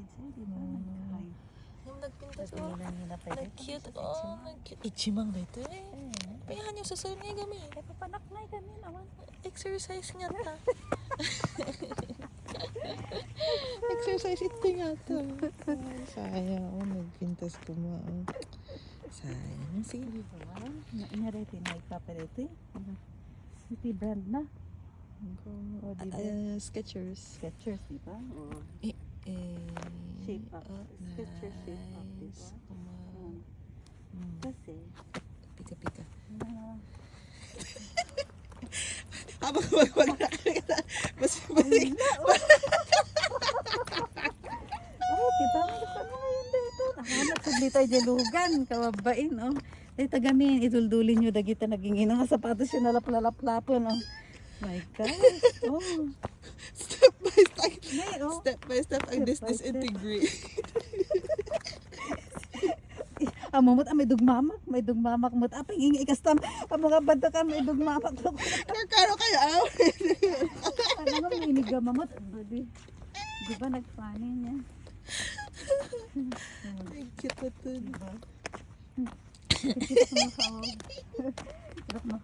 siya, di ba? Nagkahay. Yung nagpintas, Sabi oh. nila nila pa Nag-cute, oh. Nag-cute. Ichimang na ito eh. Payahan yung susunod nga kami. Eh, papanak na kami naman. Exercise nga ta. Exercise ito nga ta. Sayang, oh. Nagpintas ko ma. Sayang. Sige. Diba? Inarete na ikaparete. Iti brand na. O, diba? Skechers. Skechers, diba? O, shape up. Skechers shape up, diba? Kasi, Pika-pika. ah, Habang wala mas oh, kita mo ano ngayon dito. Nahanap sa dito ay jalugan, kawabain, oh. Ay tagamin, iduldulin nyo dagita naging inang sapatos yung nalap-lap-lapon, oh. My God. Oh. step by step. Nay, oh. Step by step ang Step by disintegrate. Amumot may dugmamak mot apay ingi kastam ang mga banda ka may dugmamak. Kano kaya? Ano nga iniga mamot, di ba nagpanin niya? Cute na to. Diba? Kita sa mga